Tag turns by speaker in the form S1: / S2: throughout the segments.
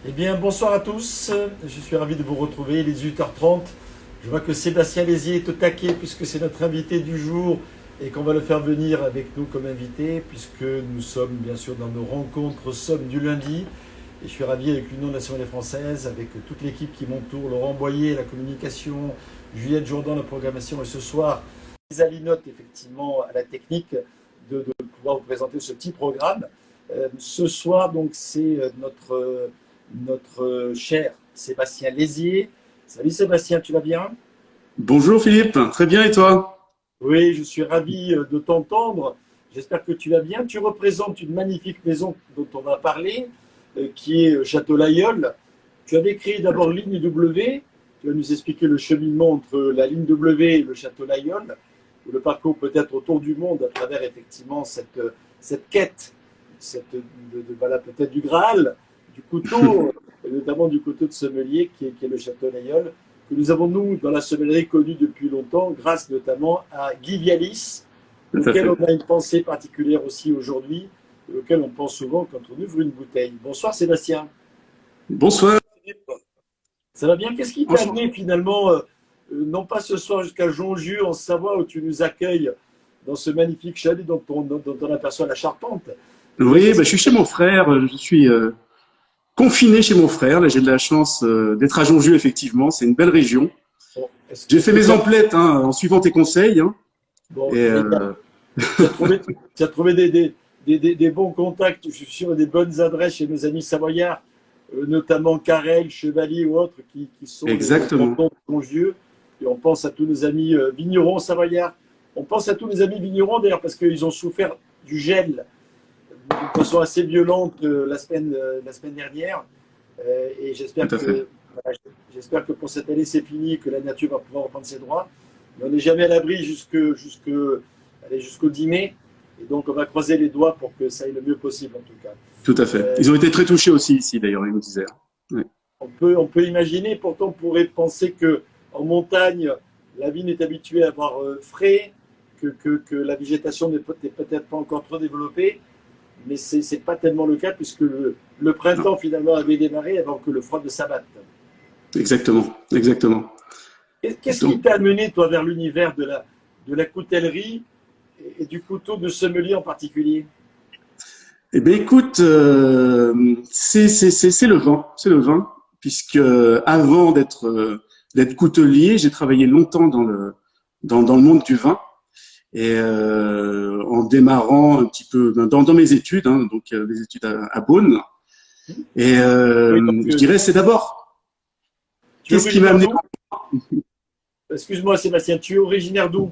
S1: Eh bien, bonsoir à tous. Je suis ravi de vous retrouver. Il est 18h30. Je vois que Sébastien Lézier est au taquet puisque c'est notre invité du jour et qu'on va le faire venir avec nous comme invité puisque nous sommes bien sûr dans nos rencontres sommes du lundi. Et je suis ravi avec l'Union nationale française, avec toute l'équipe qui m'entoure, Laurent Boyer, la communication, Juliette Jourdan, la programmation et ce soir, Lisa Linotte, effectivement, à la technique, de pouvoir vous présenter ce petit programme. Ce soir, donc, c'est notre cher Sébastien Lézier. Salut Sébastien, tu vas bien?
S2: Bonjour Philippe, très bien et toi?
S1: Oui, je suis ravi de t'entendre. J'espère que tu vas bien. Tu représentes une magnifique maison dont on va parler, qui est Château Lailleul. Tu avais créé d'abord Ligne W. Tu vas nous expliquer le cheminement entre la Ligne W et le Château Lailleul, ou le parcours peut-être autour du monde à travers effectivement cette quête, voilà, peut-être du Graal, du couteau, et notamment du couteau de sommelier qui est le Château Lailleul, que nous avons, nous, dans la sommellerie, connu depuis longtemps, grâce notamment à Guy Vialis,
S2: Tout à
S1: auquel
S2: fait.
S1: on a une pensée particulière aussi aujourd'hui, et auquel on pense souvent quand on ouvre une bouteille. Bonsoir Sébastien.
S2: Bonsoir Philippe.
S1: Ça va bien? Qu'est-ce qui t'a
S2: Enchanté.
S1: amené finalement, non pas ce soir jusqu'à Jongieu en Savoie où tu nous accueilles dans ce magnifique chalet dont on aperçoit la charpente, mais
S2: Oui,
S1: qu'est-ce
S2: bah, je
S1: qui
S2: suis chez mon frère, je suis confiné chez mon frère, là j'ai de la chance d'être à Jongieu effectivement, c'est une belle région.
S1: bon,
S2: J'ai
S1: est-ce
S2: fait
S1: que
S2: mes
S1: tu as,
S2: emplettes en suivant tes conseils, hein,
S1: bon,
S2: et
S1: génial. Tu as trouvé des bons contacts, je suis sûr, des bonnes adresses chez nos amis savoyards, notamment Carrel, Chevalier ou autres, qui sont les
S2: exactement,
S1: cantons de Congieux. Et on pense à tous nos amis vignerons savoyards. On pense à tous nos amis vignerons d'ailleurs parce qu'ils ont souffert du gel d'une façon assez violente la semaine dernière. Et
S2: tout à fait.
S1: j'espère que pour cette année c'est fini, que la nature va pouvoir reprendre ses droits. Mais on n'est jamais à l'abri jusqu'au 10 mai. Et donc on va croiser les doigts pour que ça aille le mieux possible en tout cas.
S2: Tout à fait.
S1: Euh,
S2: Ils ont été très touchés aussi ici d'ailleurs, ils nous disaient, hein. Ouais.
S1: on peut imaginer, pourtant on pourrait penser que en montagne, la vigne est habituée à avoir frais, que la végétation n'est peut-être pas encore trop développée, mais ce n'est pas tellement le cas puisque le
S2: Non,
S1: printemps finalement avait démarré avant que le froid ne s'abatte.
S2: exactement, exactement.
S1: Qu'est-ce qui
S2: Donc,
S1: t'a amené, toi, vers l'univers de la coutellerie et du couteau de sommelier en particulier?
S2: eh bien, écoute, c'est c'est le vin, puisque avant d'être coutelier, j'ai travaillé longtemps dans le monde du vin et en démarrant un petit peu dans mes études, hein, donc des études à Beaune. Et
S1: Oui, donc
S2: je dirais, c'est d'abord
S1: tu es
S2: qu'est-ce qui m'a
S1: originaire
S2: amené
S1: d'où? Excuse-moi, Sébastien, tu es originaire d'où?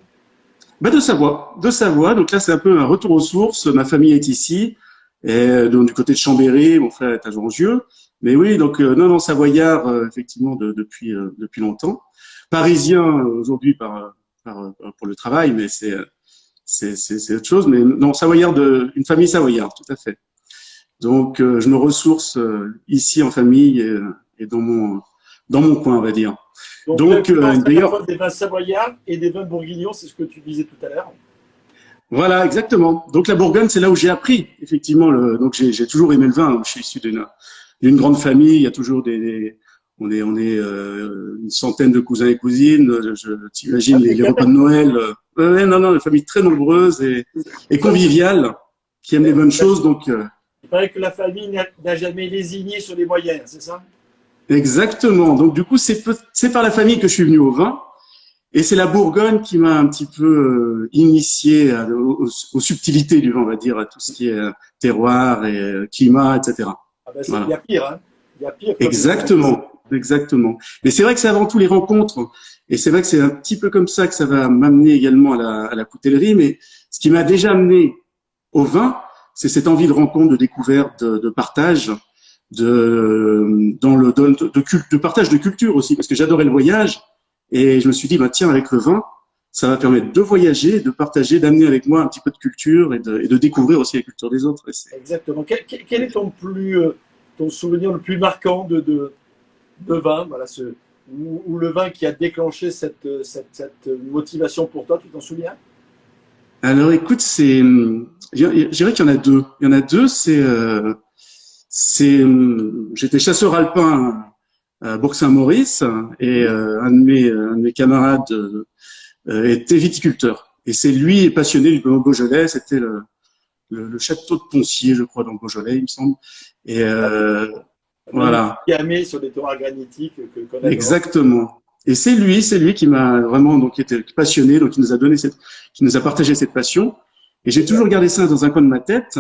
S2: bah, de Savoie, de Savoie. Donc là, c'est un peu un retour aux sources. Ma famille est ici, et donc du côté de Chambéry, mon frère est à Jongieu. Mais oui, donc non, non, savoyard effectivement depuis longtemps. Parisien aujourd'hui pour le travail, mais c'est autre chose. Mais non, savoyard une famille savoyarde, tout à fait. Donc je me ressource ici en famille et dans mon coin, on va dire.
S1: Donc
S2: Donc
S1: l'influence à la fois
S2: d'ailleurs,
S1: des vins savoyards et des vins bourguignons, c'est ce que tu disais tout à l'heure.
S2: voilà, exactement. Donc la Bourgogne, c'est là où j'ai appris, effectivement. Donc j'ai toujours aimé le vin. Je suis issu d'une grande famille. Il y a toujours on est une centaine de cousins et cousines.
S1: Ah
S2: T'imagines
S1: oui,
S2: les
S1: quand
S2: repas de
S1: même.
S2: Noël. Ouais, non, non, une famille très nombreuse et
S1: Ça,
S2: conviviale, qui aime les bonnes choses. Donc
S1: il paraît que la famille n'a jamais lésiné sur les moyens, c'est ça?
S2: exactement. Donc du coup, c'est par la famille que je suis venu au vin. Et c'est la Bourgogne qui m'a un petit peu initié aux subtilités du vin, on va dire, à tout ce qui est terroir et climat, etc.
S1: Ah ben il y
S2: Voilà.
S1: a pire, hein. Il y a pire comme
S2: Exactement, exactement. Mais c'est vrai que c'est avant tout les rencontres. Et c'est vrai que c'est un petit peu comme ça que ça va m'amener également à la coutellerie. Mais ce qui m'a déjà amené au vin, c'est cette envie de rencontre, de découverte, de partage, de partage de culture aussi, parce que j'adorais le voyage. Et je me suis dit, bah, tiens, avec le vin, ça va permettre de voyager, de partager, d'amener avec moi un petit peu de culture et de découvrir aussi la culture des autres.
S1: exactement. Quel est ton souvenir le plus marquant de vin, voilà, ou le vin qui a déclenché cette motivation pour toi, tu t'en souviens?
S2: Alors écoute, je dirais qu'il y en a deux. Il y en a deux, j'étais chasseur alpin à Bourg-Saint-Maurice et un de mes camarades était viticulteur. Et c'est lui passionné du Beaujolais. C'était le château de Poncier, je crois, dans le Beaujolais, il me semble. Et voilà.
S1: Gamay sur des terroirs granitiques qu'on adore.
S2: Exactement. Et c'est lui qui m'a vraiment donc été passionné, donc qui nous a donné qui nous a partagé cette passion. Et j'ai toujours gardé ça dans un coin de ma tête.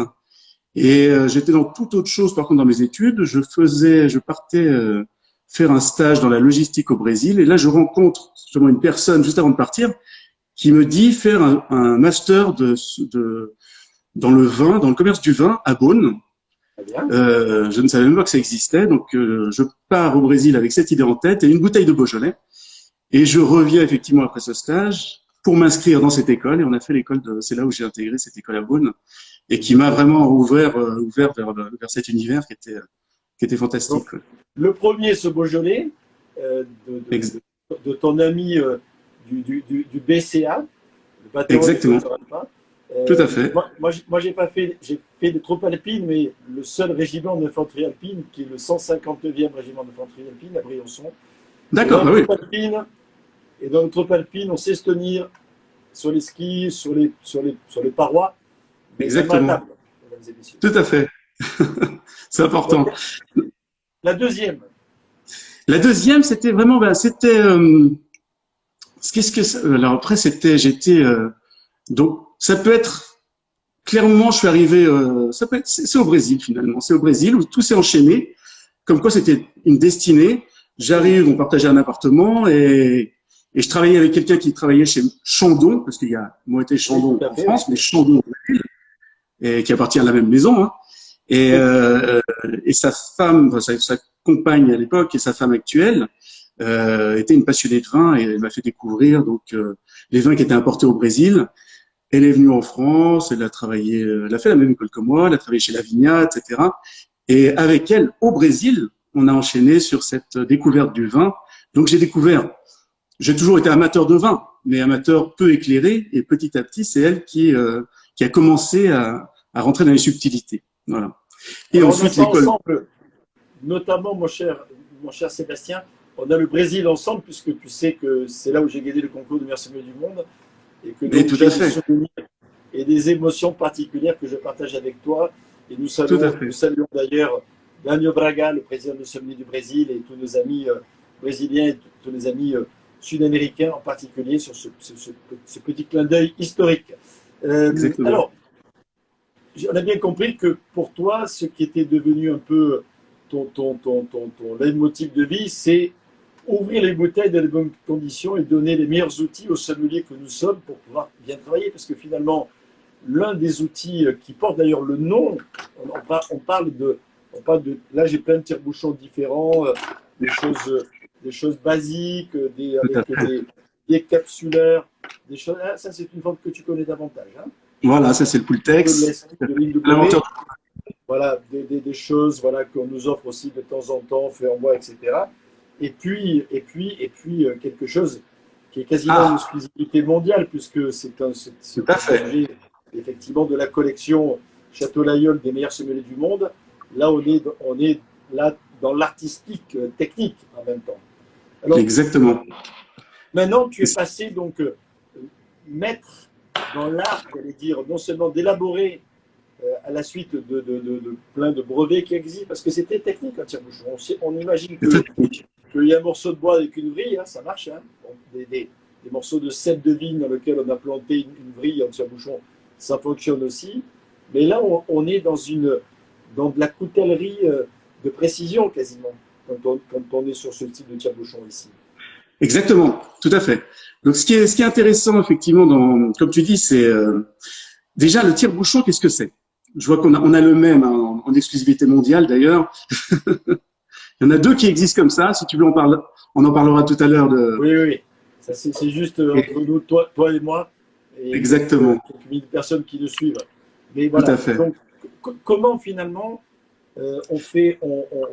S2: Et j'étais dans toute autre chose, par contre, dans mes études. Je partais faire un stage dans la logistique au Brésil. Et là, je rencontre justement une personne juste avant de partir qui me dit faire un master dans le vin, dans le commerce du vin à Beaune. Je ne savais même pas que ça existait, donc je pars au Brésil avec cette idée en tête et une bouteille de Beaujolais. Et je reviens effectivement après ce stage pour m'inscrire dans cette école. Et on a fait c'est là où j'ai intégré cette école à Beaune et qui m'a vraiment ouvert vers cet univers qui était fantastique.
S1: Donc, le premier, ce Beaujolais, de ton ami du BCA, le bâtiment.
S2: Exactement. Tout à fait.
S1: Moi j'ai fait des troupes alpines, mais le seul régiment d'infanterie alpine, qui est le 159e régiment d'infanterie alpine à Briançon.
S2: D'accord,
S1: oui. Et dans le troupe alpine, on sait se tenir sur les skis, sur les parois.
S2: Exactement. Tout à fait. C'est important.
S1: Donc, la deuxième.
S2: La deuxième, c'était vraiment, alors après, donc, ça peut être, clairement, je suis arrivé, c'est au Brésil finalement. C'est au Brésil où tout s'est enchaîné. Comme quoi, c'était une destinée. J'arrive, on partageait un appartement et je travaillais avec quelqu'un qui travaillait chez Chandon, parce qu'il y a Moët Chandon en France, mais Chandon au Brésil, et qui appartient à la même maison, hein. Et sa femme, sa compagne à l'époque et sa femme actuelle était une passionnée de vin et elle m'a fait découvrir donc les vins qui étaient importés au Brésil. Elle est venue en France, elle a travaillé, elle a fait la même école que moi, elle a travaillé chez La Vignat, etc. Et avec elle, au Brésil, on a enchaîné sur cette découverte du vin. Donc j'ai toujours été amateur de vin, mais amateur peu éclairé. Et petit à petit, c'est elle qui a commencé à rentrer dans les subtilités. Voilà. Et
S1: alors,
S2: ensuite, l'école.
S1: Notamment, mon cher Sébastien, on a le Brésil ensemble, puisque tu sais que c'est là où j'ai gagné le concours de meilleur sommelier du monde. Et que donc,
S2: tout à fait.
S1: Des souvenirs et des émotions particulières que je partage avec toi. Et nous saluons d'ailleurs Daniel Braga, le président du sommelier du Brésil, et tous nos amis brésiliens et tous les amis sud-américains en particulier sur ce petit clin d'œil historique. Alors, on a bien compris que pour toi, ce qui était devenu un peu ton leitmotiv de vie, c'est ouvrir les bouteilles dans les bonnes conditions et donner les meilleurs outils aux sommeliers que nous sommes pour pouvoir bien travailler. Parce que finalement, l'un des outils qui porte d'ailleurs le nom, on parle de là j'ai plein de tire-bouchons différents, des choses basiques, avec des capsuleurs, des choses. Ah, ça c'est une forme que tu connais davantage. Hein.
S2: Voilà, ça c'est le Pultex.
S1: Voilà, des choses voilà, qu'on nous offre aussi de temps en temps, fait en bois, etc. Et puis quelque chose qui est quasiment une exclusivité mondiale, puisque c'est objet, effectivement, de la collection Château Lailleul des meilleurs sommeliers du monde. Là, on est là dans l'artistique technique en même temps. Alors,
S2: exactement.
S1: Maintenant, tu es passé donc maître dans l'art, j'allais dire, non seulement d'élaborer à la suite de plein de brevets qui existent, parce que c'était technique un tire-bouchon. On imagine qu'il y a un morceau de bois avec une vrille, hein, ça marche. Hein. Des morceaux de cèpe de vigne dans lequel on a planté une vrille en tire-bouchon, ça fonctionne aussi. Mais là, on est dans de la coutellerie de précision quasiment, quand on est sur ce type de tire-bouchon ici.
S2: Exactement, tout à fait. Donc, ce qui est intéressant, effectivement, comme tu dis, c'est déjà le tire-bouchon, qu'est-ce que c'est? Je vois qu'on a le même hein, en exclusivité mondiale d'ailleurs. Il y en a deux qui existent comme ça. Si tu veux, on en parlera tout à l'heure.
S1: Oui. C'est juste entre nous, toi et moi. Et
S2: exactement.
S1: Quelques mille personnes qui nous suivent. Mais voilà.
S2: Tout à fait.
S1: Donc, comment finalement on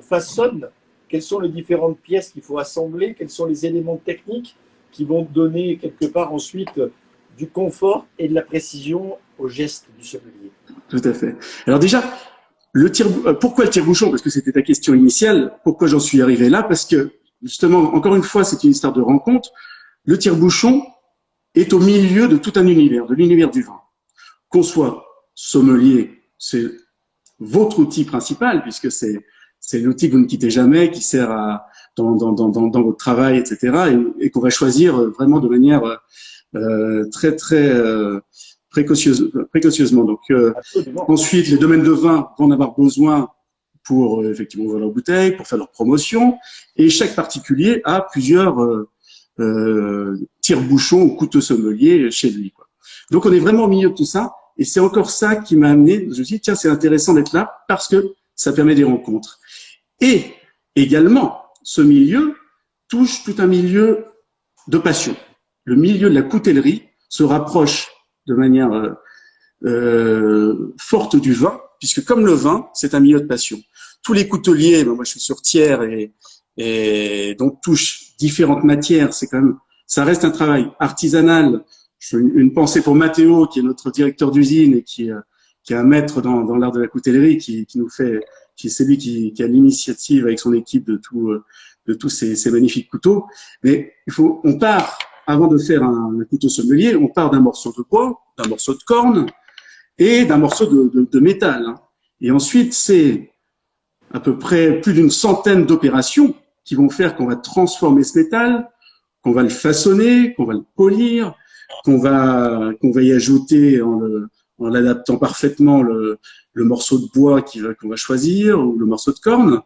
S1: façonne? Quelles sont les différentes pièces qu'il faut assembler? Quels sont les éléments techniques qui vont donner quelque part ensuite du confort et de la précision au geste du sommelier?
S2: Tout à fait. Alors déjà, pourquoi le tire-bouchon? Parce que c'était ta question initiale. Pourquoi j'en suis arrivé là? Parce que, justement, encore une fois, c'est une histoire de rencontre. Le tire-bouchon est au milieu de tout un univers, de l'univers du vin. Qu'on soit sommelier, c'est votre outil principal, puisque c'est l'outil que vous ne quittez jamais, qui sert dans votre travail, etc., et qu'on va choisir vraiment de manière très précautionneusement. Donc ensuite, les domaines de vin vont en avoir besoin pour effectivement ouvrir leur bouteille, pour faire leur promotion, et chaque particulier a plusieurs tire-bouchons ou couteaux sommeliers chez lui, quoi. Donc on est vraiment au milieu de tout ça, et c'est encore ça qui m'a amené. Je me suis dit tiens, c'est intéressant d'être là parce que ça permet des rencontres. Et également, ce milieu touche tout un milieu de passion. Le milieu de la coutellerie se rapproche de manière forte du vin, puisque comme le vin, c'est un milieu de passion. Tous les couteliers, moi je suis sur Thiers et donc touche différentes matières. C'est quand même, ça reste un travail artisanal. Une pensée pour Mathéo, qui est notre directeur d'usine et qui est un maître dans l'art de la coutellerie, qui nous fait, c'est lui qui a l'initiative avec son équipe de tous ces magnifiques couteaux. Mais on part, avant de faire un couteau sommelier, on part d'un morceau de bois, d'un morceau de corne et d'un morceau de métal, hein. Et ensuite, c'est à peu près plus d'une centaine d'opérations qui vont faire qu'on va transformer ce métal, qu'on va le façonner, qu'on va le polir, qu'on va y ajouter en l'adaptant parfaitement le morceau de bois qu'on va choisir ou le morceau de corne,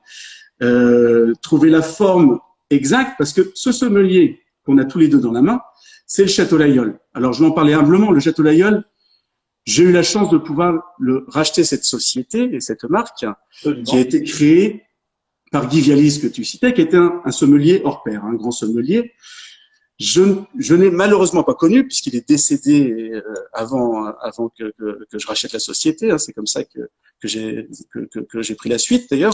S2: trouver la forme exacte, parce que ce sommelier qu'on a tous les deux dans la main, c'est le Château Lailleul. Alors je vais en parler humblement. Le Château Lailleul, j'ai eu la chance de pouvoir racheter cette société et cette marque. Absolument. Qui a été créée par Guy Vialis, que tu citais, qui était un sommelier hors pair, un grand sommelier. Je n'ai malheureusement pas connu, puisqu'il est décédé avant que je rachète la société, hein. C'est comme ça que j'ai pris la suite d'ailleurs.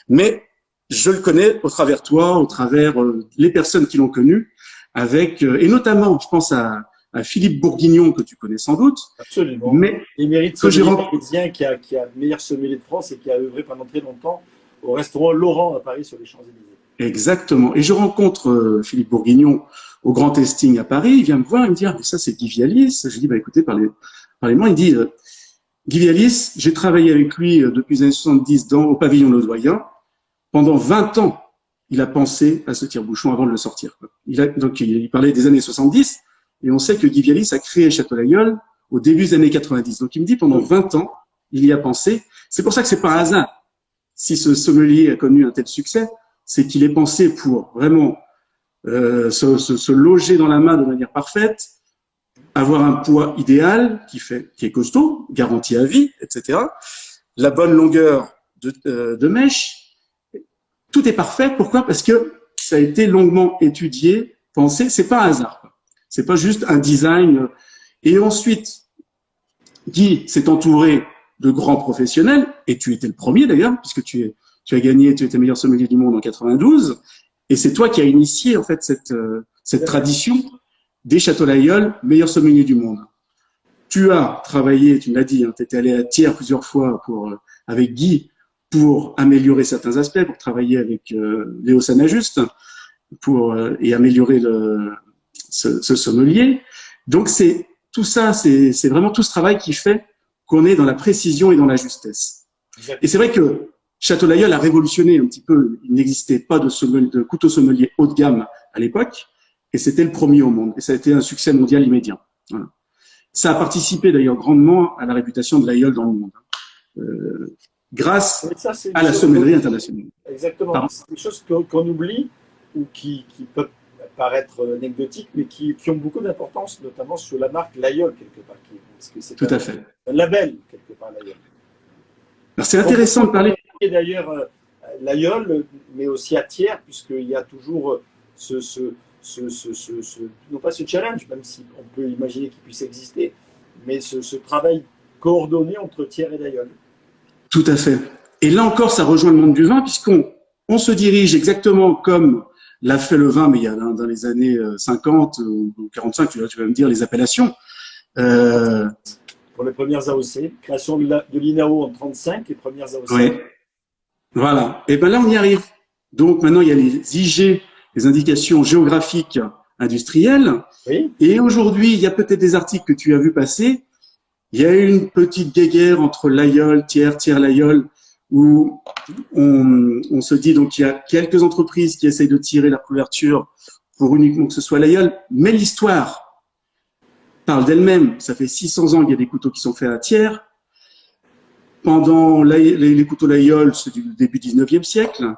S2: Mais je le connais au travers toi, au travers les personnes qui l'ont connu, et notamment, je pense à Philippe Bourguignon, que tu connais sans doute.
S1: Absolument.
S2: Mais
S1: émérite sommelier parisien qui a le meilleur sommelier de France et qui a œuvré pendant très longtemps au restaurant Laurent à Paris sur les Champs-Élysées.
S2: Exactement. Et je rencontre Philippe Bourguignon au Grand Testing à Paris. Il vient me voir, il me dit, ah, mais ça, c'est Guy Vialis. Je dis, bah, écoutez, parlez-moi. Il dit, Guy Vialis, j'ai travaillé avec lui depuis les années 70 au pavillon Ledoyen. Pendant 20 ans, il a pensé à ce tire-bouchon avant de le sortir. Donc, il parlait des années 70. Et on sait que Guy Vialis a créé Château Lailleul au début des années 90. Donc, il me dit, pendant 20 ans, il y a pensé. C'est pour ça que c'est pas un hasard. Si ce sommelier a connu un tel succès, c'est qu'il est pensé pour vraiment se loger dans la main de manière parfaite, avoir un poids idéal qui est costaud, garanti à vie, etc. La bonne longueur de mèche. Tout est parfait. Pourquoi? Parce que ça a été longuement étudié, pensé. C'est pas un hasard. C'est pas juste un design. Et ensuite, Guy s'est entouré de grands professionnels, et tu étais le premier d'ailleurs, puisque tu as gagné, tu étais meilleur sommelier du monde en 92, et c'est toi qui as initié en fait cette tradition des Châteaux Lailleul, meilleur sommelier du monde. Tu as travaillé, tu me l'as dit, hein, tu étais allé à Thiers plusieurs fois avec Guy pour améliorer certains aspects, pour travailler avec Léo Sanajuste et améliorer ce sommelier. Donc c'est tout ça, c'est vraiment tout ce travail qui fait qu'on est dans la précision et dans la justesse. Exactement. Et c'est vrai que Château Lailleul a révolutionné un petit peu. Il n'existait pas de couteau sommelier haut de gamme à l'époque, et c'était le premier au monde. Et ça a été un succès mondial immédiat. Voilà. Ça a participé d'ailleurs grandement à la réputation de Lailleul dans le monde, grâce à la sommellerie internationale.
S1: Exactement. C'est des choses qu'on oublie ou qui peuvent paraître anecdotiques, mais qui ont beaucoup d'importance, notamment sur la marque Lailleul, quelque part. Parce que c'est
S2: tout à fait.
S1: Un label, quelque part, Lailleul.
S2: C'est intéressant de parler.
S1: D'ailleurs, Lailleul, mais aussi à Thiers, puisqu'il y a toujours non pas ce challenge, même si on peut imaginer qu'il puisse exister, mais ce travail coordonné entre Thiers et Lailleul.
S2: Tout à fait. Et là encore, ça rejoint le monde du vin, puisqu'on se dirige exactement comme l'a fait le vin, mais il y a dans les années 50 ou 45, tu vas me dire les appellations.
S1: pour les premières AOC. Création de l'INAO en 1935, les premières AOC.
S2: Oui. Voilà. Et ben là, on y arrive. Donc maintenant, il y a les IG, les indications géographiques industrielles.
S1: Oui.
S2: Et aujourd'hui, il y a peut-être des articles que tu as vu passer. Il y a une petite guéguerre entre l'aïeul, tiers l'aïeul, où on se dit donc qu'il y a quelques entreprises qui essayent de tirer la couverture pour uniquement que ce soit l'aïeul, mais l'histoire parle d'elle-même. Ça fait 600 ans qu'il y a des couteaux qui sont faits à tiers. Pendant les couteaux l'aïeul, c'est du début 19e siècle.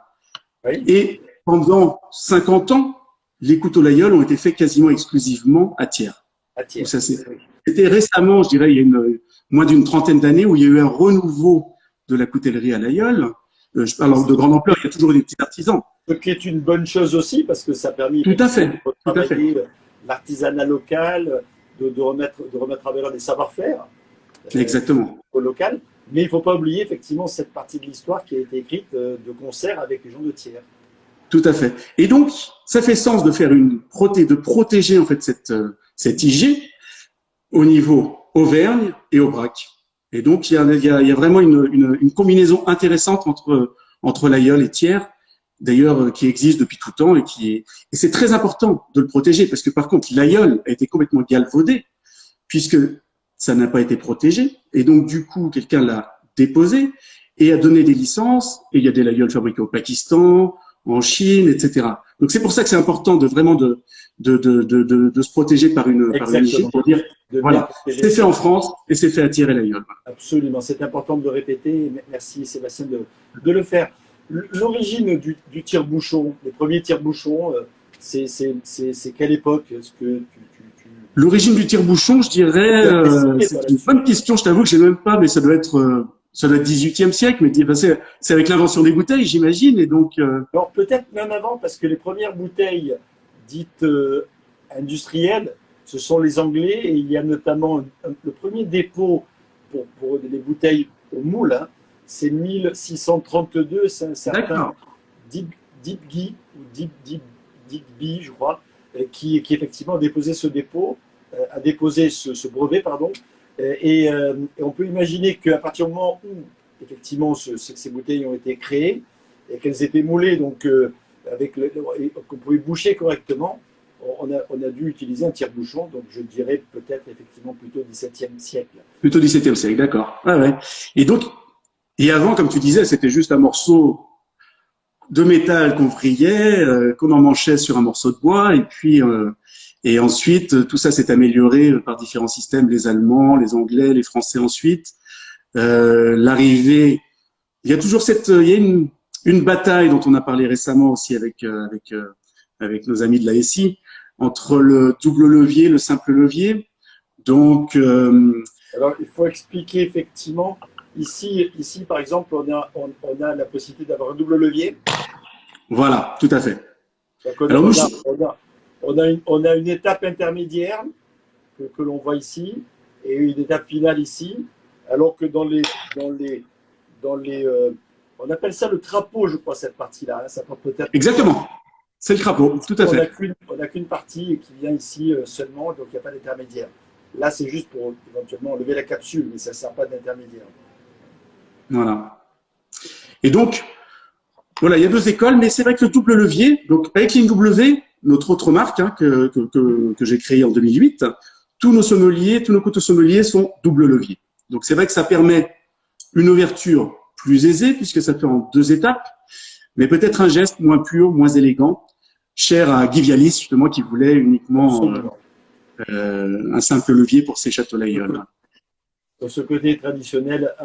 S1: Oui.
S2: Et pendant 50 ans, les couteaux l'aïeul ont été faits quasiment exclusivement à tiers.
S1: À tiers.
S2: C'était récemment, je dirais, il y a moins d'une trentaine d'années, où il y a eu un renouveau de la coutellerie à l'aïeul. Je parle de grande ampleur, il y a toujours des petits artisans.
S1: Ce qui est une bonne chose aussi, parce que ça a permis
S2: de
S1: travailler l'artisanat local, de remettre en valeur des savoir-faire.
S2: Exactement.
S1: Au local. Mais il ne faut pas oublier effectivement cette partie de l'histoire qui a été écrite de concert avec les gens de tiers.
S2: Tout à fait. Et donc, ça fait sens de faire de protéger en fait cette IG au niveau Auvergne et Aubrac. Et donc, il y a vraiment une combinaison intéressante entre l'aïeul et tiers, d'ailleurs, qui existe depuis tout temps et c'est très important de le protéger parce que par contre, l'aïeul a été complètement galvaudé puisque ça n'a pas été protégé. Et donc, du coup, quelqu'un l'a déposé et a donné des licences. Et il y a des laïeuls fabriqués au Pakistan, en Chine, etc. Donc, c'est pour ça que c'est important de vraiment de se protéger par une IG pour dire, voilà, c'est fait en France et c'est fait à tirer l'aïeul.
S1: Absolument. C'est important de le répéter. Merci, Sébastien, de le faire. L'origine du tire-bouchon, les premiers tire-bouchons, c'est quelle époque? Est-ce que
S2: L'origine du tire-bouchon, je dirais, c'est une bonne question. Je t'avoue que je n'ai même pas, mais ça doit être 18e siècle, mais c'est avec l'invention des bouteilles, j'imagine. Et donc,
S1: alors peut-être même avant, parce que les premières bouteilles dites industrielles, ce sont les Anglais, et il y a notamment le premier dépôt pour les bouteilles au moule, hein, c'est 1632, c'est un certain Digby, je crois, qui effectivement a déposé ce brevet, pardon. Et on peut imaginer qu'à partir du moment où effectivement ces bouteilles ont été créées et qu'elles étaient moulées, donc qu'on pouvait boucher correctement, on a dû utiliser un tire-bouchon, donc je dirais peut-être effectivement plutôt 17e siècle.
S2: Plutôt 17e siècle, d'accord. Ah ouais. Et avant, comme tu disais, c'était juste un morceau de métal qu'on vrillait, qu'on emmanchait sur un morceau de bois, et ensuite tout ça s'est amélioré par différents systèmes, les Allemands, les Anglais, les Français ensuite. L'arrivée, il y a toujours il y a une bataille dont on a parlé récemment aussi avec nos amis de la SI, entre le double levier, le simple levier. Donc,
S1: alors il faut expliquer effectivement. Ici, par exemple, on a la possibilité d'avoir un double levier.
S2: Voilà, tout à fait.
S1: On a une étape intermédiaire que l'on voit ici et une étape finale ici, alors que dans les on appelle ça le crapaud, je crois, cette partie-là. Hein, ça peut peut-être.
S2: Exactement. C'est le crapaud, tout à fait.
S1: On n'a qu'une partie qui vient ici seulement, donc il n'y a pas d'intermédiaire. Là, c'est juste pour éventuellement enlever la capsule, mais ça ne sert pas d'intermédiaire.
S2: Voilà. Et donc, voilà, il y a deux écoles, mais c'est vrai que le double levier, donc avec l'INW, notre autre marque hein, que j'ai créée en 2008, tous nos couteaux sommeliers sont double levier. Donc c'est vrai que ça permet une ouverture plus aisée puisque ça fait en 2 étapes, mais peut-être un geste moins pur, moins élégant, cher à Guy Vialis justement qui voulait uniquement un simple levier pour ses châteaux l'aïeul.
S1: Dans ce côté traditionnel,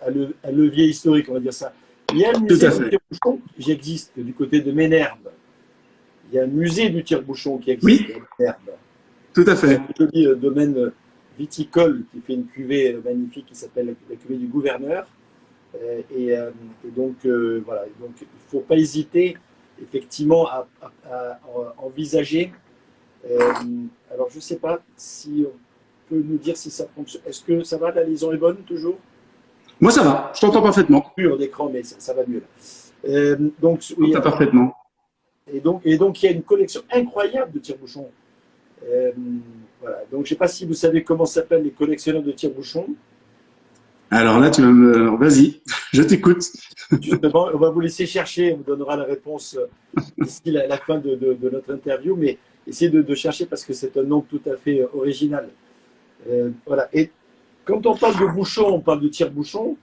S1: à levier historique, on va dire ça. Il y a un musée du tire-bouchon qui existe du côté de Ménherbe. Il y a un musée du tire-bouchon qui existe à Ménherbe.
S2: Tout à fait.
S1: C'est un joli domaine viticole qui fait une cuvée magnifique qui s'appelle la cuvée du gouverneur. Et donc, voilà. Donc, il ne faut pas hésiter effectivement à envisager. Alors, je ne sais pas si on peut nous dire si ça fonctionne. Est-ce que ça va? La liaison est bonne toujours?
S2: Moi, ça va. Je t'entends parfaitement.
S1: Plus en écran, mais ça va mieux. Donc, oui,
S2: parfaitement.
S1: Et donc, il y a une collection incroyable de tire-bouchons. Voilà. Donc, je ne sais pas si vous savez comment s'appellent les collectionneurs de tire-bouchons.
S2: Alors là, vas-y, je t'écoute.
S1: Justement, on va vous laisser chercher, on vous donnera la réponse d'ici la fin de notre interview, mais essayez de chercher parce que c'est un nom tout à fait original. Voilà. Et quand on parle de bouchon, on parle de tire-bouchon,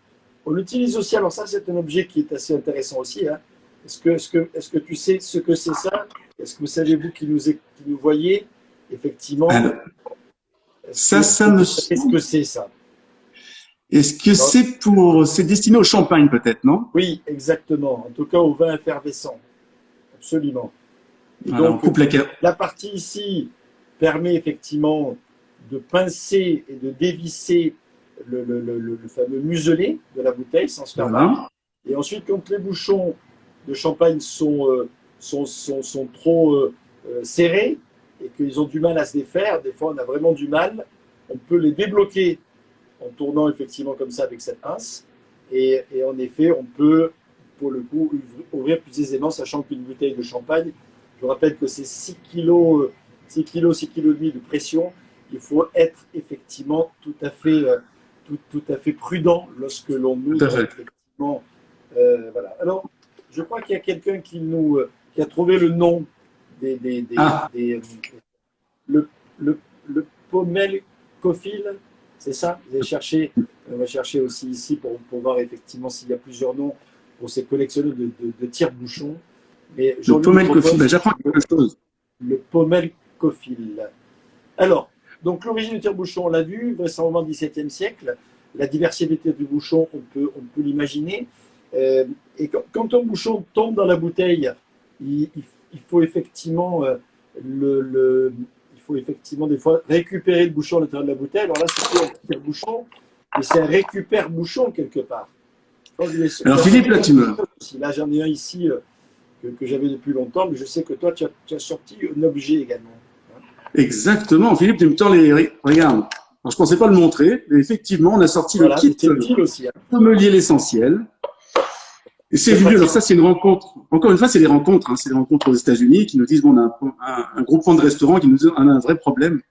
S1: on l'utilise aussi. Alors ça, c'est un objet qui est assez intéressant aussi. Hein. Est-ce que tu sais ce que c'est ça? Est-ce que vous savez, vous qui nous voyez, effectivement,
S2: Alors, ça
S1: vous
S2: me
S1: savez ce que c'est ça?
S2: Est-ce que c'est destiné au champagne peut-être, non?
S1: Oui, exactement. En tout cas, au vin effervescent. Absolument. Et
S2: Voilà, on
S1: donc,
S2: coupe la carte.
S1: la partie ici permet effectivement de pincer et de dévisser le fameux muselet de la bouteille sans se faire mal.
S2: Voilà.
S1: Et ensuite, quand les bouchons de champagne sont trop serrés et qu'ils ont du mal à se défaire, des fois on a vraiment du mal, on peut les débloquer en tournant effectivement comme ça avec cette pince. Et en effet, on peut, pour le coup, ouvrir plus aisément, sachant qu'une bouteille de champagne, je rappelle que c'est 6 kg, 6 kg, 6 kg et demi de pression. Il faut être effectivement tout à fait prudent lorsque l'on
S2: Tout à
S1: ouvre
S2: fait.
S1: effectivement. Voilà. Alors, je crois qu'il y a quelqu'un qui a trouvé le nom
S2: Ah,
S1: le pommel cophile, c'est ça? Vous avez cherché, on va chercher aussi ici pour voir effectivement s'il y a plusieurs noms pour ces collectionneurs de tire-bouchons. Mais
S2: le
S1: Jean-Louis nous
S2: pommel coffee.
S1: propose
S2: J'apprends quelque chose.
S1: le pommel cophile. Alors, donc l'origine du tire-bouchon, on l'a vu, vraisemblablement 17e siècle. La diversité du bouchon, on peut l'imaginer. Et quand un bouchon tombe dans la bouteille, il faut effectivement il faut effectivement des fois récupérer le bouchon à l'intérieur de la bouteille. Alors là, c'est pas un tire-bouchon, mais c'est un récupère-bouchon quelque part.
S2: Alors Philippe, là tu me.
S1: Là, j'en ai un ici que j'avais depuis longtemps, mais je sais que toi, tu as sorti un objet également.
S2: Exactement, Philippe, tu me tends Regarde. Alors, je pensais pas le montrer, mais effectivement, on a sorti le
S1: Voilà,
S2: kit
S1: c'est utile aussi. Hein.
S2: Sommelier l'essentiel. Et c'est venu, alors ça c'est une rencontre, encore une fois c'est des rencontres, hein, c'est des rencontres aux États-Unis qui nous disent, bon, on a un groupement de restaurants qui nous dit, on a un vrai problème,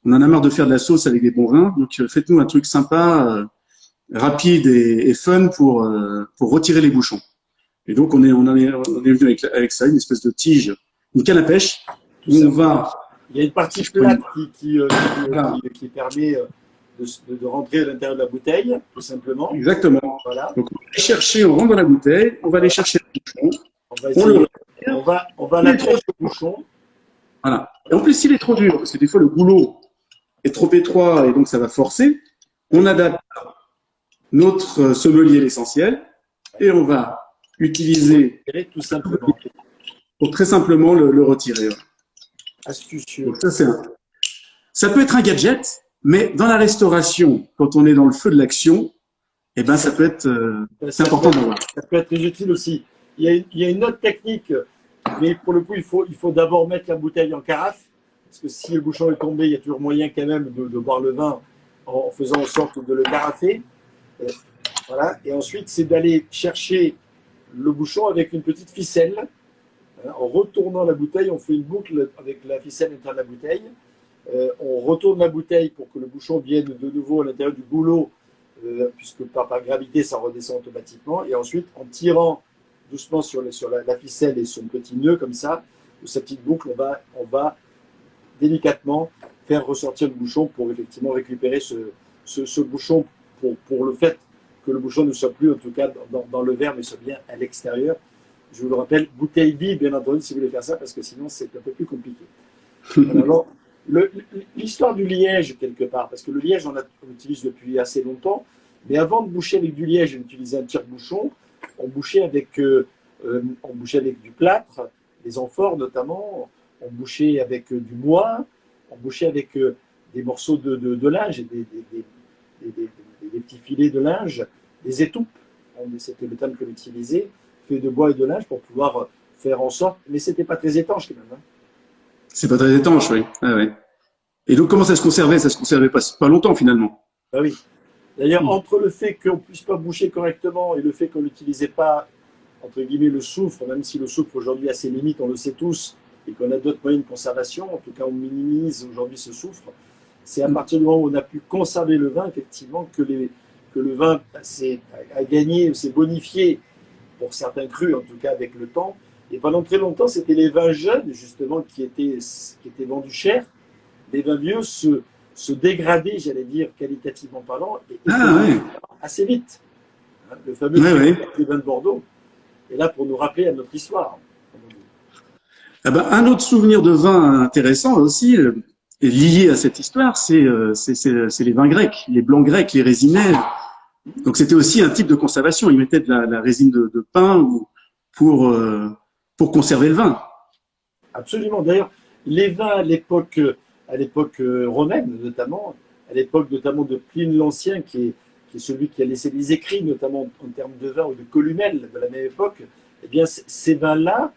S2: on en a marre de faire de la sauce avec des bons vins, donc faites-nous un truc sympa, rapide et fun pour retirer les bouchons. Et donc on est venu avec ça, une espèce de tige, une canne à pêche, où on va…
S1: Il y a une partie plate
S2: Voilà.
S1: qui permet de rentrer à l'intérieur de la bouteille, tout simplement.
S2: Exactement.
S1: Voilà.
S2: Donc on rentre dans la bouteille, on va aller chercher le bouchon,
S1: On va essayer. On va l'approcher le bouchon.
S2: Voilà. Et en plus, s'il est trop dur, parce que des fois le goulot est trop étroit et donc ça va forcer, on adapte notre sommelier l'essentiel et on va utiliser
S1: Tout simplement.
S2: pour très simplement le retirer.
S1: Astucieux.
S2: Donc ça peut être un gadget, mais dans la restauration, quand on est dans le feu de l'action, eh ben ça peut être c'est important d'avoir.
S1: Ça peut être très utile aussi. Il y a une autre technique, mais pour le coup, il faut d'abord mettre la bouteille en carafe, parce que si le bouchon est tombé, il y a toujours moyen quand même de boire le vin en faisant en sorte de le carafer. Voilà. Et ensuite, c'est d'aller chercher le bouchon avec une petite ficelle. En retournant la bouteille, on fait une boucle avec la ficelle à l'intérieur de la bouteille. On retourne la bouteille pour que le bouchon vienne de nouveau à l'intérieur du goulot, puisque par gravité, ça redescend automatiquement. Et ensuite, en tirant doucement sur la ficelle et son petit nœud, comme ça, de sa petite boucle, on va délicatement faire ressortir le bouchon pour effectivement récupérer ce bouchon pour le fait que le bouchon ne soit plus, en tout cas, dans le verre, mais soit bien à l'extérieur. Je vous le rappelle, bouteille vide, bien entendu, si vous voulez faire ça, parce que sinon, c'est un peu plus compliqué. Alors, l'histoire du liège, quelque part, parce que le liège, on l'utilise depuis assez longtemps, mais avant de boucher avec du liège, on utilisait un tire-bouchon, on bouchait avec du plâtre, des amphores notamment, on bouchait avec du bois, on bouchait avec des morceaux de linge, des petits filets de linge, des étoupes, c'était le terme que l'utilisait, fait de bois et de linge pour pouvoir faire en sorte, mais c'était pas très étanche quand même. Hein.
S2: C'est pas très étanche, oui. Ah, ouais. Et donc comment ça se conservait? Ça se conservait pas longtemps finalement.
S1: Ah oui. D'ailleurs, entre le fait qu'on ne puisse pas boucher correctement et le fait qu'on n'utilisait pas, entre guillemets, le soufre, même si le soufre aujourd'hui a ses limites, on le sait tous, et qu'on a d'autres moyens de conservation, en tout cas on minimise aujourd'hui ce soufre, c'est à partir du moment où on a pu conserver le vin, effectivement, que le vin a gagné, s'est bonifié pour certains crus, en tout cas avec le temps. Et pendant très longtemps, c'était les vins jeunes, justement, qui étaient vendus cher. Les vins vieux se dégradaient, j'allais dire, qualitativement parlant, et assez vite. Hein, le fameux des vins de Bordeaux est là pour nous rappeler à notre histoire.
S2: Ah ben, un autre souvenir de vin intéressant aussi, lié à cette histoire, c'est les vins grecs, les blancs grecs, les résinets. Donc c'était aussi un type de conservation. Ils mettaient de la résine de pin pour conserver le vin.
S1: Absolument. D'ailleurs, les vins à l'époque romaine, notamment, à l'époque notamment de Pline l'Ancien, qui est celui qui a laissé des écrits, notamment en termes de vin ou de columelles de la même époque, eh bien, ces vins-là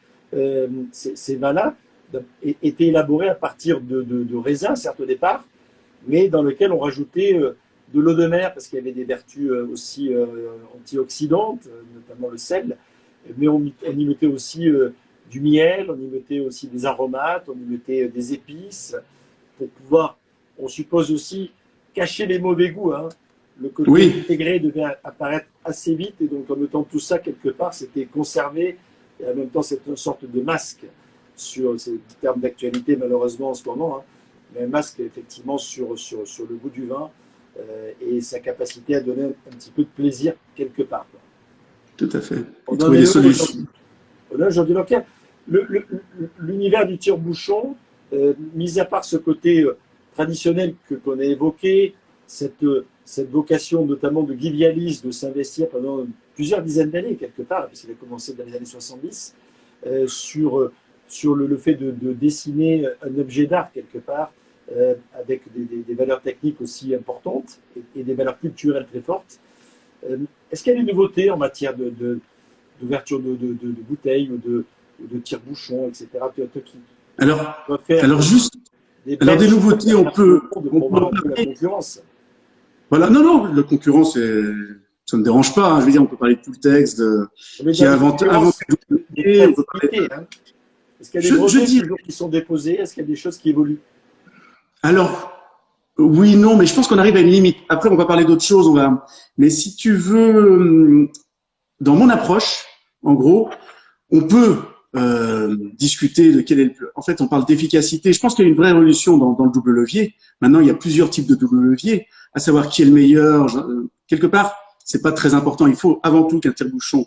S1: étaient élaborés à partir de raisins, certes au départ, mais dans lesquels on rajoutait de l'eau de mer, parce qu'il y avait des vertus aussi antioxydantes, notamment le sel, mais on y mettait aussi du miel, on y mettait aussi des aromates, on y mettait des épices, pour pouvoir, on suppose aussi, cacher les mauvais goûts. Hein. Le côté intégré devait apparaître assez vite, et donc en mettant tout ça quelque part, c'était conservé, et en même temps c'est une sorte de masque, sur ces termes d'actualité malheureusement en ce moment, hein, mais un masque effectivement sur le goût du vin et sa capacité à donner un petit peu de plaisir quelque part. Quoi.
S2: Tout à fait. Et trouver des solutions.
S1: Aujourd'hui, l'univers du tire-bouchon, mis à part ce côté traditionnel qu'on a évoqué, cette vocation notamment de Guy Vialis de s'investir pendant plusieurs dizaines d'années quelque part, puisqu'il a commencé dans les années 70, sur le fait de dessiner un objet d'art quelque part, avec des valeurs techniques aussi importantes et des valeurs culturelles très fortes. Est-ce qu'il y a des nouveautés en matière d'ouverture de bouteilles ou de tire-bouchons, etc.
S2: Alors juste, des nouveautés, on peut
S1: la concurrence.
S2: Voilà, non, la concurrence, ça ne me dérange pas. Hein. Je veux dire, on peut parler de Poultex, qui a inventé
S1: des Est-ce qu'il y a des brevets qui sont déposés? Est-ce qu'il y a des choses qui évoluent?
S2: Alors, oui, non, mais je pense qu'on arrive à une limite. Après, on va parler d'autres choses. Mais si tu veux, dans mon approche, en gros, on peut discuter de quel est le. En fait, on parle d'efficacité. Je pense qu'il y a une vraie évolution dans le double levier. Maintenant, il y a plusieurs types de double levier, à savoir qui est le meilleur. Quelque part, c'est pas très important. Il faut avant tout qu'un tire-bouchon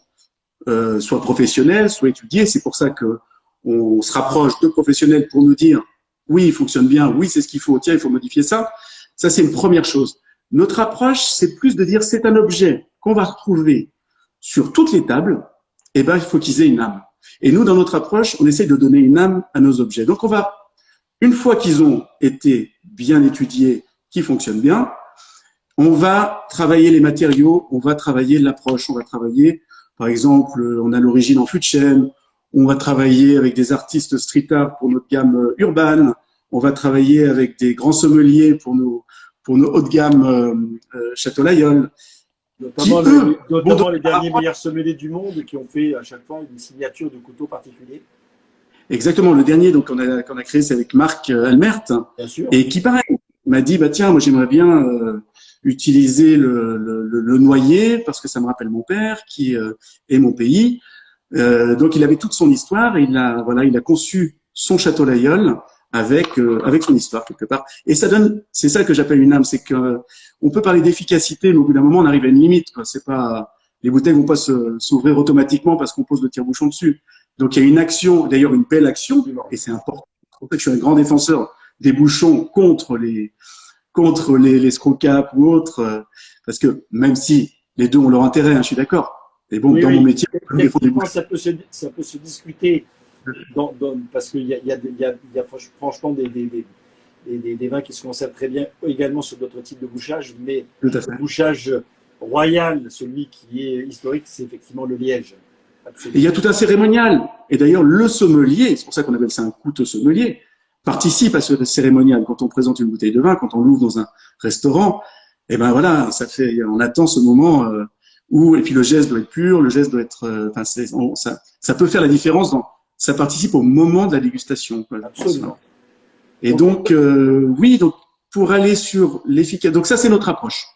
S2: soit professionnel, soit étudié. C'est pour ça que on se rapproche de professionnels pour nous dire oui, il fonctionne bien, oui, c'est ce qu'il faut, tiens, il faut modifier ça. Ça, c'est une première chose. Notre approche, c'est plus de dire c'est un objet qu'on va retrouver sur toutes les tables, et ben, il faut qu'ils aient une âme. Et nous, dans notre approche, on essaye de donner une âme à nos objets. Donc, on va, une fois qu'ils ont été bien étudiés, qu'ils fonctionnent bien, on va travailler les matériaux, on va travailler l'approche, on va travailler, par exemple, on a l'origine en fût de chêne, on va travailler avec des artistes street art pour notre gamme urbaine. On va travailler avec des grands sommeliers pour nos haut de gamme Château Layol.
S1: Notamment les derniers meilleurs sommeliers du monde qui ont fait à chaque fois une signature de couteau particulier.
S2: Exactement. Le dernier donc qu'on a créé, c'est avec Marc Almert.
S1: Bien sûr.
S2: Et qui pareil m'a dit bah tiens, moi j'aimerais bien utiliser le noyer parce que ça me rappelle mon père qui est mon pays. Donc il avait toute son histoire et il a conçu son Château Layol avec son histoire quelque part. Et ça donne, c'est ça que j'appelle une âme, c'est que on peut parler d'efficacité, mais au bout d'un moment on arrive à une limite, quoi. C'est pas, les bouteilles vont pas s'ouvrir automatiquement parce qu'on pose le tire-bouchon dessus. Donc il y a une action, d'ailleurs une belle action, et c'est important. En fait, je suis un grand défenseur des bouchons contre les screw-caps ou autres, parce que même si les deux ont leur intérêt, hein, je suis d'accord. Et bon, dans mon métier,
S1: ça peut se discuter parce qu'il y a franchement des vins qui se conservent très bien également sur d'autres types de bouchage, mais le bouchage royal, celui qui est historique, c'est effectivement le liège.
S2: Et il y a tout un cérémonial. Et d'ailleurs, le sommelier, c'est pour ça qu'on appelle ça un couteau sommelier, participe à ce cérémonial. Quand on présente une bouteille de vin, quand on l'ouvre dans un restaurant, et ben voilà, on attend ce moment et puis le geste doit être pur, le geste doit être, ça peut faire la différence ça participe au moment de la dégustation, quoi, je pense, hein.
S1: Absolument.
S2: Et donc, oui, donc pour aller sur l'efficacité, donc ça c'est notre approche.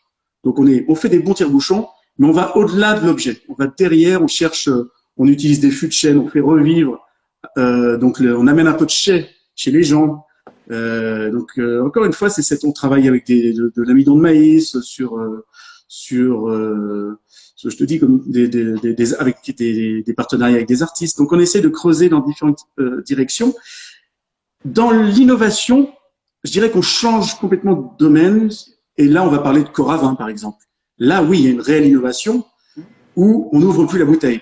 S2: Donc on fait des bons tire-bouchons, mais on va au-delà de l'objet. On va derrière, on cherche, on utilise des fûts de chêne, on fait revivre. Donc on amène un peu de chai chez les gens. Encore une fois, on travaille avec de l'amidon de maïs je te dis comme avec des partenariats avec des artistes. Donc on essaie de creuser dans différentes directions. Dans l'innovation, je dirais qu'on change complètement de domaine. Et là, on va parler de Coravin, par exemple. Là, oui, il y a une réelle innovation où on n'ouvre plus la bouteille.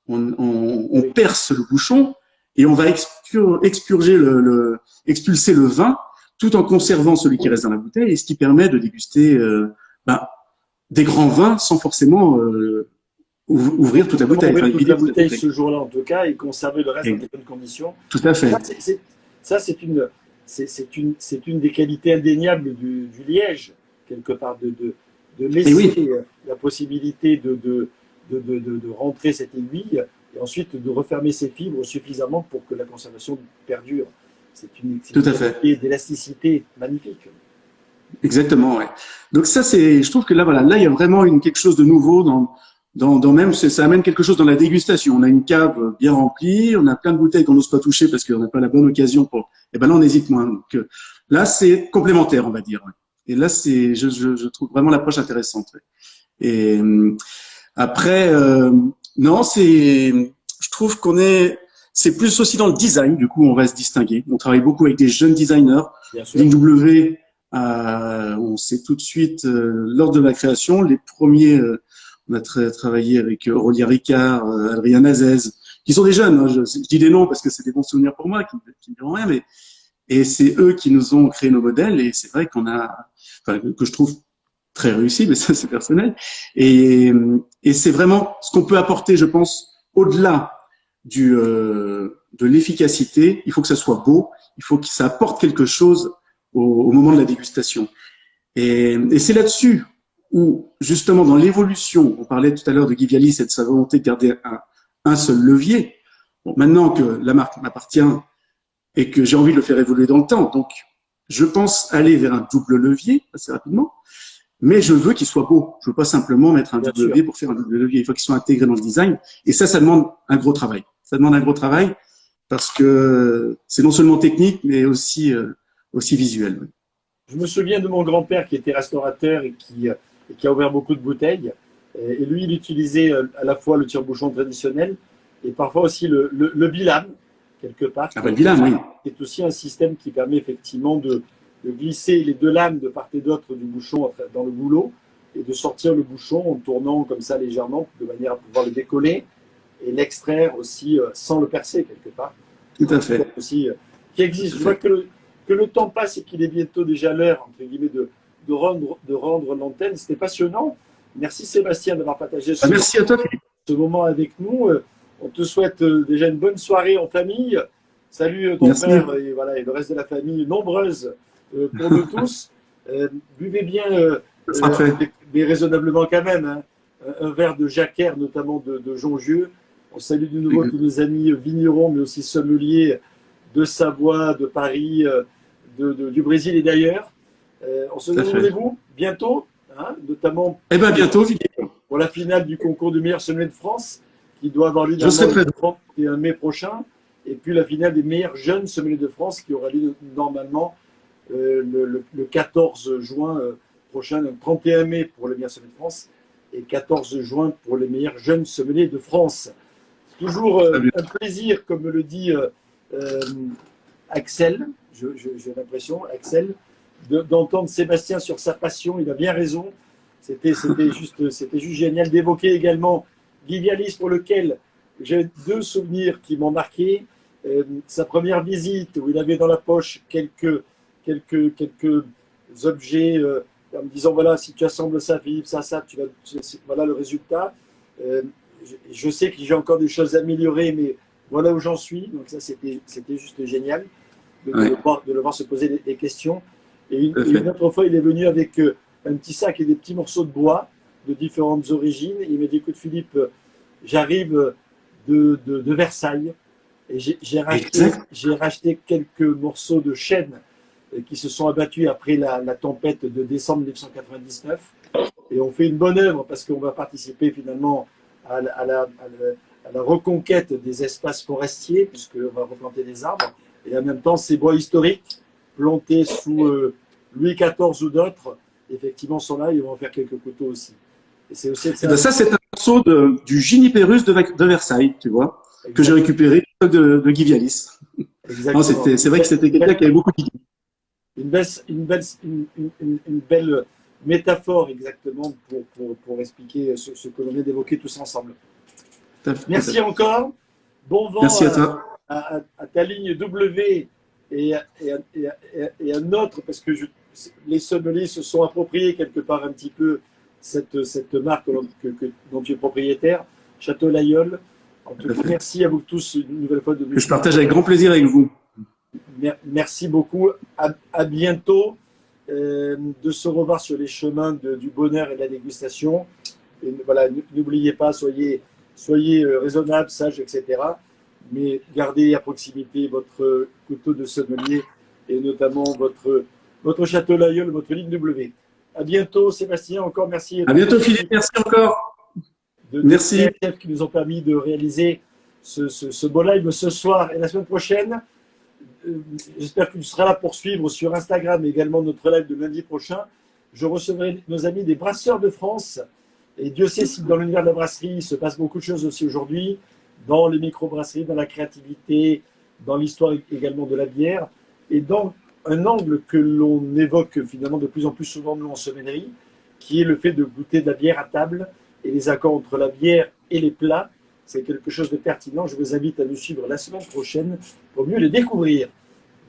S2: On perce le bouchon et on va expulser le vin tout en conservant celui qui reste dans la bouteille, et ce qui permet de déguster des grands vins sans forcément ouvrir toute la bouteille.
S1: Ouvrir toute la bouteille ce jour-là, en tout cas, et conserver le reste dans de bonnes conditions.
S2: Tout à fait.
S1: Ça, c'est une des qualités indéniables du liège, quelque part, de laisser la possibilité de rentrer cette aiguille et ensuite de refermer ses fibres suffisamment pour que la conservation perdure. C'est une qualité d'élasticité magnifique.
S2: Exactement, ouais. Donc ça, je trouve que là, voilà, là, il y a vraiment quelque chose de nouveau ça amène quelque chose dans la dégustation. On a une cave bien remplie, on a plein de bouteilles qu'on n'ose pas toucher parce qu'on n'a pas la bonne occasion pour. Et ben là, on hésite moins. Donc là, c'est complémentaire, on va dire. Ouais. Et là, je trouve vraiment l'approche intéressante. Ouais. Et après, non, je trouve c'est plus aussi dans le design. Du coup, on va se distinguer. On travaille beaucoup avec des jeunes designers. Ligne W, on sait tout de suite lors de la création, les premiers. On a travaillé avec Aurélia Ricard, Adrien Azez, qui sont des jeunes. Hein. Je dis des noms parce que c'est des bons souvenirs pour moi, qui ne diront rien, et c'est eux qui nous ont créé nos modèles. Et c'est vrai que je trouve très réussi, mais ça c'est personnel. Et c'est vraiment ce qu'on peut apporter, je pense, au-delà de l'efficacité. Il faut que ça soit beau, il faut que ça apporte quelque chose au moment de la dégustation. Et c'est là-dessus où, justement, dans l'évolution, on parlait tout à l'heure de Guy Vialis et de sa volonté de garder un seul levier. Bon, maintenant que la marque m'appartient et que j'ai envie de le faire évoluer dans le temps, donc je pense aller vers un double levier assez rapidement, mais je veux qu'il soit beau. Je veux pas simplement mettre un double levier pour faire un double levier. Il faut qu'il soit intégré dans le design. Et ça demande un gros travail. Ça demande un gros travail parce que c'est non seulement technique, mais aussi visuel.
S1: Je me souviens de mon grand-père qui était restaurateur et qui a ouvert beaucoup de bouteilles. Et lui, il utilisait à la fois le tire-bouchon traditionnel et parfois aussi le bilame, quelque part.
S2: Le bilame, oui.
S1: Qui est aussi un système qui permet effectivement de glisser les deux lames de part et d'autre du bouchon dans le goulot et de sortir le bouchon en tournant comme ça légèrement de manière à pouvoir le décoller et l'extraire aussi sans le percer, quelque part.
S2: Tout à fait.
S1: Aussi, qui existe. Je vois que le temps passe et qu'il est bientôt déjà l'heure, entre guillemets, de rendre l'antenne. C'était passionnant. Merci Sébastien d'avoir partagé
S2: merci à toi,
S1: ce moment avec nous. On te souhaite déjà une bonne soirée en famille. Salut ton frère et le reste de la famille, nombreuse pour nous tous. Buvez bien, mais raisonnablement quand même, hein, un verre de Jacquer, notamment de Jongieux. On salue de nouveau tous nos amis vignerons, mais aussi sommeliers de Savoie, de Paris, du Brésil et d'ailleurs. On se donne rendez-vous bientôt, hein, notamment
S2: bientôt,
S1: pour la finale du concours du meilleur sommelier de France, qui doit avoir lieu le 31 mai prochain, et puis la finale des meilleurs jeunes sommeliers de France, qui aura lieu normalement le 14 juin prochain, donc 31 mai pour le meilleur sommelier de France, et 14 juin pour les meilleurs jeunes sommeliers de France. C'est toujours un plaisir, comme me le dit Axel, j'ai l'impression, Axel, d'entendre Sébastien sur sa passion. Il a bien raison. C'était juste génial d'évoquer également Guy Vialis, pour lequel j'ai deux souvenirs qui m'ont marqué. Sa première visite, où il avait dans la poche quelques objets en me disant voilà, si tu assembles ça, Philippe, ça, voilà le résultat. Je sais que j'ai encore des choses à améliorer, mais voilà où j'en suis. Donc ça, c'était juste génial de le voir se poser des questions. Et une autre fois, il est venu avec un petit sac et des petits morceaux de bois de différentes origines. Et il m'a dit, écoute Philippe, j'arrive de Versailles. Et j'ai racheté quelques morceaux de chêne qui se sont abattus après la tempête de décembre 1999. Et on fait une bonne œuvre parce qu'on va participer finalement à la reconquête des espaces forestiers, puisqu'on va replanter des arbres. Et en même temps, ces bois historiques plantés sous Louis XIV ou d'autres, effectivement, sont là. Ils vont en faire quelques couteaux aussi. Et c'est aussi
S2: ça, c'est un morceau du Juniperus de Versailles, tu vois, que j'ai récupéré de Guy Vialis.
S1: Exactement.
S2: C'est vrai que c'était quelqu'un qui avait beaucoup d'idées.
S1: Une belle métaphore exactement pour expliquer ce que l'on vient d'évoquer tous ensemble. Merci encore. Bon vent
S2: Merci à toi.
S1: À ta ligne W et à notre, parce que les sommeliers se sont appropriés quelque part un petit peu cette marque dont tu es propriétaire, Château Lailleul. En tout cas, merci à vous tous une nouvelle fois.
S2: Que je partage avec grand plaisir avec vous.
S1: Merci beaucoup. À bientôt. De se revoir sur les chemins du bonheur et de la dégustation. Et voilà, n'oubliez pas, soyez raisonnable, sage, etc. Mais gardez à proximité votre couteau de sommelier et notamment votre Château Lailleul, votre ligne W. À bientôt, Sébastien. Encore merci.
S2: À bientôt, Philippe. Merci encore. Merci.
S1: Qui nous ont permis de réaliser ce beau live ce soir et la semaine prochaine. J'espère que tu seras là pour suivre sur Instagram et également notre live de lundi prochain. Je recevrai nos amis des Brasseurs de France. Et Dieu sait si dans l'univers de la brasserie, il se passe beaucoup de choses aussi aujourd'hui, dans les microbrasseries, dans la créativité, dans l'histoire également de la bière, et dans un angle que l'on évoque finalement de plus en plus souvent nous en sommellerie, qui est le fait de goûter de la bière à table et les accords entre la bière et les plats. C'est quelque chose de pertinent. Je vous invite à nous suivre la semaine prochaine pour mieux les découvrir.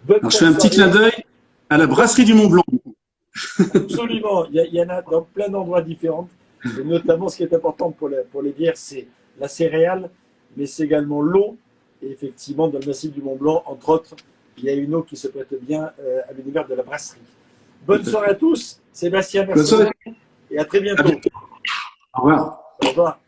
S2: Alors, je fais un petit clin d'œil à la brasserie du Mont Blanc.
S1: Absolument. Il y en a dans plein d'endroits différents. Et notamment, ce qui est important pour les bières, c'est la céréale, mais c'est également l'eau. Et effectivement, dans le massif du Mont Blanc, entre autres, il y a une eau qui se prête bien à l'univers de la brasserie. Bonne soirée à tous. Sébastien, merci.
S2: Bonne soirée.
S1: Et à très bientôt.
S2: Au revoir.
S1: Au revoir.